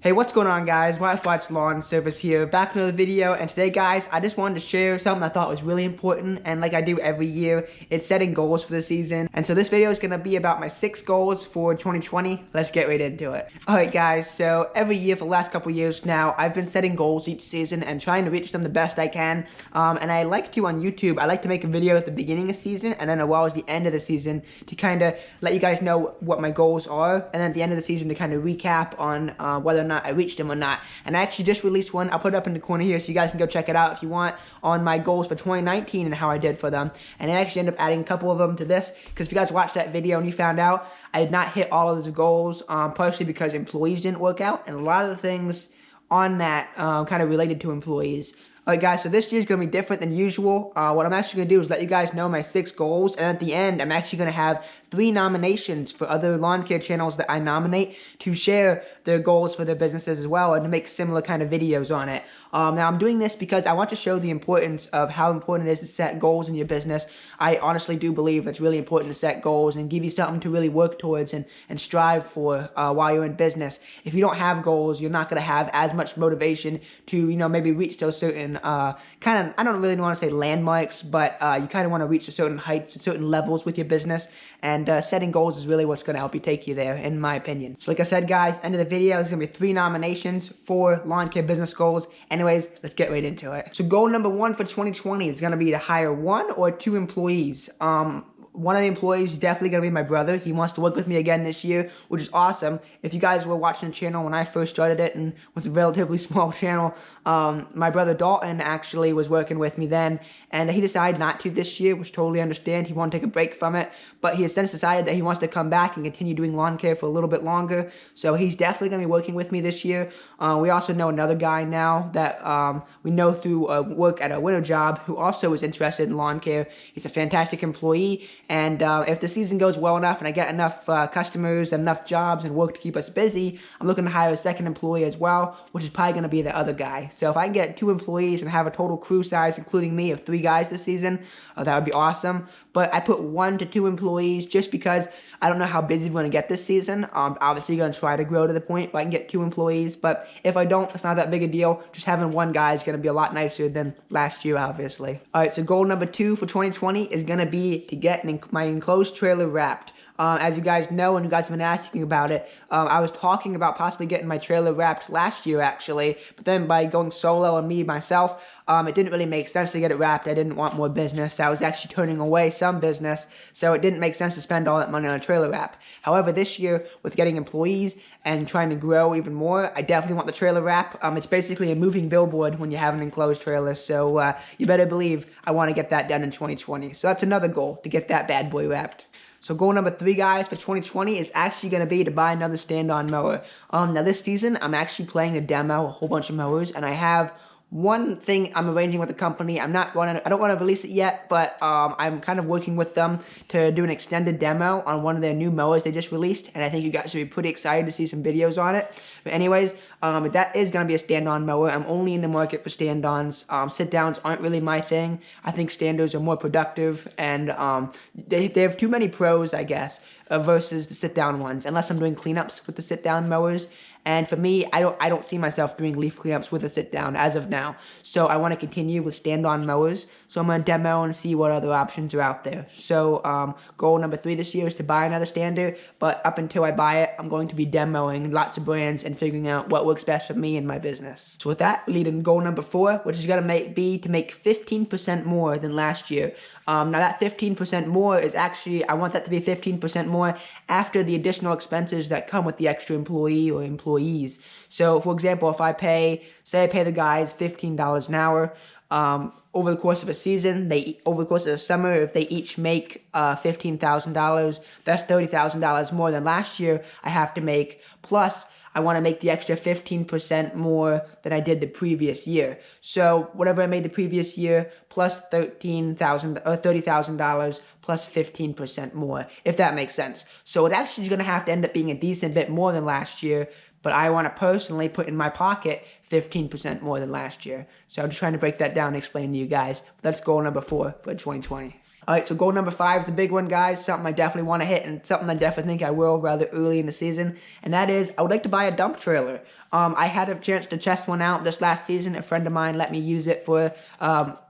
Hey, what's going on, guys? Watch Lawn Service here, back with another video. And today, guys, I just wanted to share something I thought was really important, and like I do every year, it's setting goals for the season. And so this video is gonna be about my 6 goals for 2020. Let's get right into it. All right, guys. So every year for the last couple years now, I've been setting goals each season and trying to reach them the best I can. And I like to on YouTube. I like to make a video at the beginning of the season and then as well as the end of the season to kind of let you guys know what my goals are, and then at the end of the season to kind of recap on whether or not I reached them or not. And I actually just released one. I'll put it up in the corner here so you guys can go check it out if you want, on my goals for 2019 and how I did for them. And I actually ended up adding a couple of them to this because if you guys watched that video and you found out I did not hit all of those goals, partially because employees didn't work out, and a lot of the things on that kind of related to employees. Alright, guys, so this year is going to be different than usual. What I'm actually going to do is let you guys know my 6 goals, and at the end, I'm actually going to have 3 nominations for other lawn care channels that I nominate to share their goals for their businesses as well, and to make similar kind of videos on it. Now, I'm doing this because I want to show the importance of how important it is to set goals in your business. I honestly do believe it's really important to set goals and give you something to really work towards and strive for while you're in business. If you don't have goals, you're not going to have as much motivation to, maybe reach those certain I don't really want to say landmarks, but you kind of want to reach a certain heights, certain levels with your business, and setting goals is really what's going to help you take you there, in my opinion. So like I said, guys, end of the video, there's going to be 3 nominations for lawn care business goals. Anyways, let's get right into it. So goal number 1 for 2020 is going to be to hire 1 or 2 employees. One of the employees is definitely going to be my brother. He wants to work with me again this year, which is awesome. If you guys were watching the channel when I first started it, and it was a relatively small channel, my brother Dalton actually was working with me then, and he decided not to this year, which totally understand. He wanted to take a break from it, but he has since decided that he wants to come back and continue doing lawn care for a little bit longer, so he's definitely going to be working with me this year. We also know another guy now that we know through work at a winter job who also is interested in lawn care. He's a fantastic employee, and if the season goes well enough and I get enough customers and enough jobs and work to keep us busy, I'm looking to hire a second employee as well, which is probably going to be the other guy. So if I can get 2 employees and have a total crew size, including me, of 3 guys this season, that would be awesome. But I put 1 to 2 employees just because I don't know how busy we're going to get this season. Obviously going to try to grow to the point where I can get 2 employees, but if I don't, it's not that big a deal. Just having 1 guy is going to be a lot nicer than last year, obviously. Alright, so goal number 2 for 2020 is going to be to get my enclosed trailer wrapped. As you guys know, and you guys have been asking about it, I was talking about possibly getting my trailer wrapped last year, actually, but then by going solo and me myself, it didn't really make sense to get it wrapped. I didn't want more business. I was actually turning away some business, so it didn't make sense to spend all that money on a trailer wrap. However, this year, with getting employees and trying to grow even more, I definitely want the trailer wrap. It's basically a moving billboard when you have an enclosed trailer, so you better believe I want to get that done in 2020. So that's another goal, to get that bad boy wrapped. So goal number 3, guys, for 2020 is actually going to be to buy another stand-on mower. Now this season, I'm actually playing a demo, a whole bunch of mowers, and I have one thing I'm arranging with the company. I don't want to release it yet, but I'm kind of working with them to do an extended demo on one of their new mowers they just released, and I think you guys should be pretty excited to see some videos on it. But anyways, that is going to be a stand-on mower. I'm only in the market for stand-ons. Sit-downs aren't really my thing. I think standers are more productive, and they have too many pros, I guess, versus the sit-down ones, unless I'm doing cleanups with the sit-down mowers. And for me, I don't see myself doing leaf cleanups with a sit-down as of now. So I want to continue with stand-on mowers. So I'm going to demo and see what other options are out there. So goal number 3 this year is to buy another stander. But up until I buy it, I'm going to be demoing lots of brands and figuring out what works best for me and my business. So with that, we lead in goal number 4, which is going to be to make 15% more than last year. Now that 15% more is actually, I want that to be 15% more after the additional expenses that come with the extra employee or employees. So for example, if I pay the guys $15 an hour, over the course of a season, over the course of the summer, if they each make $15,000, that's $30,000 more than last year I have to make, plus I want to make the extra 15% more than I did the previous year. So whatever I made the previous year plus $13,000 or $30,000 plus 15% more, if that makes sense. So it actually is going to have to end up being a decent bit more than last year, but I want to personally put in my pocket 15% more than last year. So I'm just trying to break that down and explain to you guys. That's goal number 4 for 2020. All right, so goal number 5 is the big one, guys. Something I definitely want to hit and something I definitely think I will rather early in the season. And that is, I would like to buy a dump trailer. I had a chance to test one out this last season. A friend of mine let me use it for,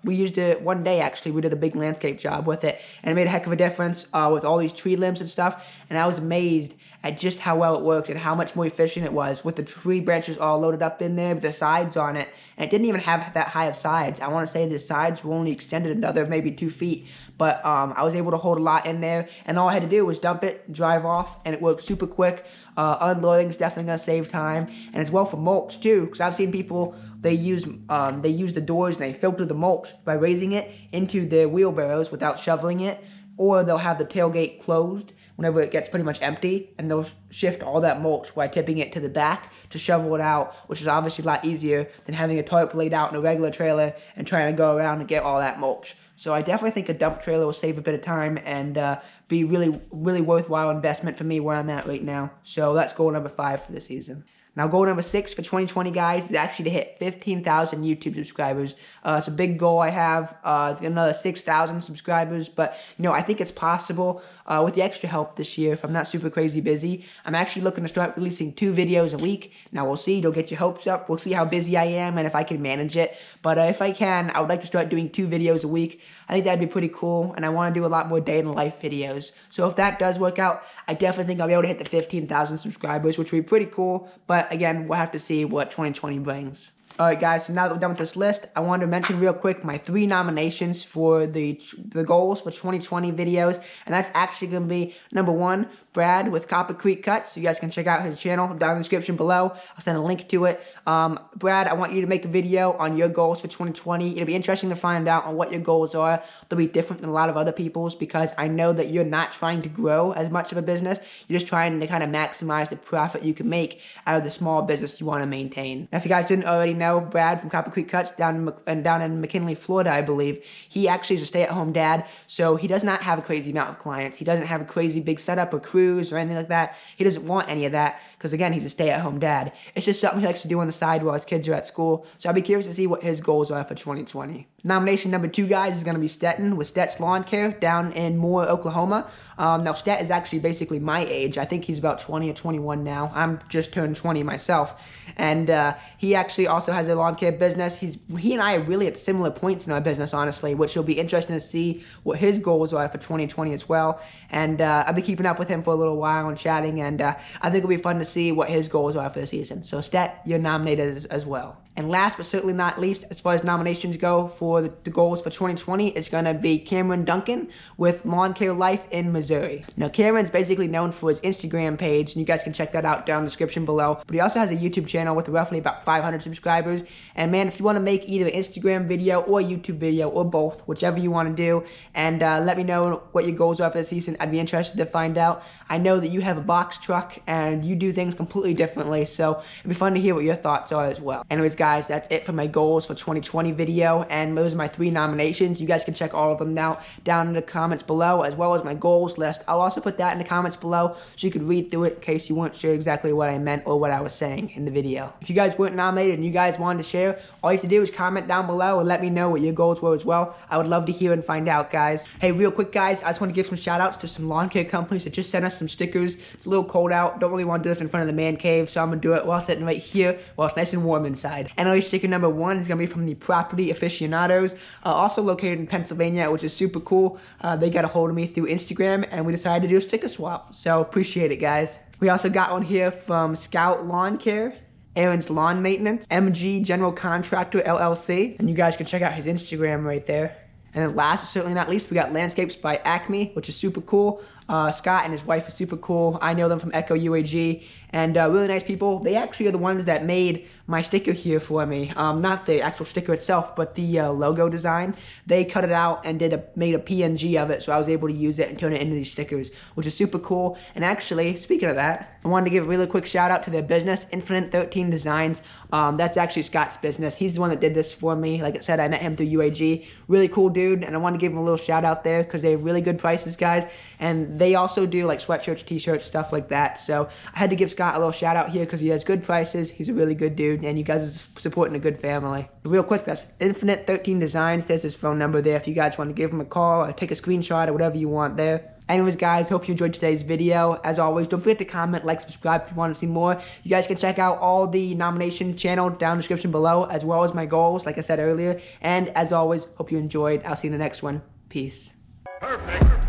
we used it one day actually. We did a big landscape job with it. And it made a heck of a difference with all these tree limbs and stuff. And I was amazed at just how well it worked and how much more efficient it was with the tree branches all loaded up in there with the sides on it. And it didn't even have that high of sides. I want to say the sides were only extended another maybe 2 feet. But I was able to hold a lot in there. And all I had to do was dump it, drive off, and it worked super quick. Unloading is definitely going to save time. And it's well for mulch too, because I've seen people, they use the doors and they filter the mulch by raising it into their wheelbarrows without shoveling it. Or they'll have the tailgate closed whenever it gets pretty much empty, and they'll shift all that mulch by tipping it to the back to shovel it out, which is obviously a lot easier than having a tarp laid out in a regular trailer and trying to go around and get all that mulch. So I definitely think a dump trailer will save a bit of time and be really worthwhile investment for me where I'm at right now. So that's goal number 5 for the season. Now, goal number 6 for 2020, guys, is actually to hit 15,000 YouTube subscribers. It's a big goal I have, another 6,000 subscribers, but, you know, I think it's possible with the extra help this year if I'm not super crazy busy. I'm actually looking to start releasing 2 videos a week. Now, we'll see. Don't get your hopes up. We'll see how busy I am and if I can manage it. But if I can, I would like to start doing 2 videos a week. I think that'd be pretty cool, and I want to do a lot more day-in-the-life videos. So if that does work out, I definitely think I'll be able to hit the 15,000 subscribers, which would be pretty cool. But again, we'll have to see what 2020 brings. Alright guys, so now that we're done with this list, I wanted to mention real quick my 3 nominations for the goals for 2020 videos. And that's actually going to be, number 1, Brad with Copper Creek Cuts. So you guys can check out his channel down in the description below. I'll send a link to it. Brad, I want you to make a video on your goals for 2020. It'll be interesting to find out on what your goals are. They'll be different than a lot of other people's because I know that you're not trying to grow as much of a business. You're just trying to kind of maximize the profit you can make out of the small business you want to maintain. Now, if you guys didn't already know, Brad from Copper Creek Cuts down in McKinley, Florida, I believe. He actually is a stay-at-home dad, so he does not have a crazy amount of clients. He doesn't have a crazy big setup or crews or anything like that. He doesn't want any of that because, again, he's a stay-at-home dad. It's just something he likes to do on the side while his kids are at school, so I'll be curious to see what his goals are for 2020. Nomination number 2, guys, is going to be Stetton with Stet's Lawn Care down in Moore, Oklahoma. Now, Stet is actually basically my age. I think he's about 20 or 21 now. I'm just turned 20 myself. And he actually also has a lawn care business. He and I are really at similar points in our business, honestly, which will be interesting to see what his goals are for 2020 as well. And I'll be keeping up with him for a little while and chatting, and I think it'll be fun to see what his goals are for the season. So, Stet, you're nominated as well. And last but certainly not least, as far as nominations go for the goals for 2020, it's going to be Cameron Duncan with Lawn Care Life in Missouri. Now, Cameron's basically known for his Instagram page, and you guys can check that out down in the description below. But he also has a YouTube channel with roughly about 500 subscribers. And man, if you want to make either an Instagram video or a YouTube video or both, whichever you want to do, and let me know what your goals are for the season, I'd be interested to find out. I know that you have a box truck and you do things completely differently, so it'd be fun to hear what your thoughts are as well. Anyways, guys, that's it for my goals for 2020 video, and those are my 3 nominations. You guys can check all of them out down in the comments below, as well as my goals list. I'll also put that in the comments below so you can read through it in case you weren't sure exactly what I meant or what I was saying in the video. If you guys weren't nominated and you guys wanted to share, all you have to do is comment down below and let me know what your goals were as well. I would love to hear and find out, guys. Hey, real quick, guys, I just want to give some shout outs to some lawn care companies that just sent us some stickers. It's a little cold out. Don't really want to do this in front of the man cave, so I'm going to do it while sitting right here while it's nice and warm inside. Anyway, sticker number 1 is going to be from the Property Aficionados, also located in Pennsylvania, which is super cool. They got a hold of me through Instagram, and we decided to do a sticker swap, so appreciate it, guys. We also got one here from Scout Lawn Care, Aaron's Lawn Maintenance, MG General Contractor LLC, and you guys can check out his Instagram right there. And then last but certainly not least, we got Landscapes by Acme, which is super cool. Scott and his wife are super cool. I know them from Echo UAG, and really nice people. They actually are the ones that made my sticker here for me. Not the actual sticker itself, but the logo design. They cut it out and made a PNG of it, so I was able to use it and turn it into these stickers, which is super cool. And actually, speaking of that, I wanted to give a really quick shout out to their business, Infinite 13 Designs. That's actually Scott's business. He's the one that did this for me. Like I said, I met him through UAG. Really cool dude, and I want to give him a little shout out there because they have really good prices, guys. And they also do like sweatshirts, t-shirts, stuff like that. So I had to give Scott a little shout out here because he has good prices. He's a really good dude, and you guys are supporting a good family. Real quick, that's Infinite 13 Designs. There's his phone number there if you guys want to give him a call or take a screenshot or whatever you want there. Anyways, guys, hope you enjoyed today's video. As always, don't forget to comment, like, subscribe if you want to see more. You guys can check out all the nomination channel down in the description below, as well as my goals, like I said earlier. And as always, hope you enjoyed. I'll see you in the next one. Peace. Perfect.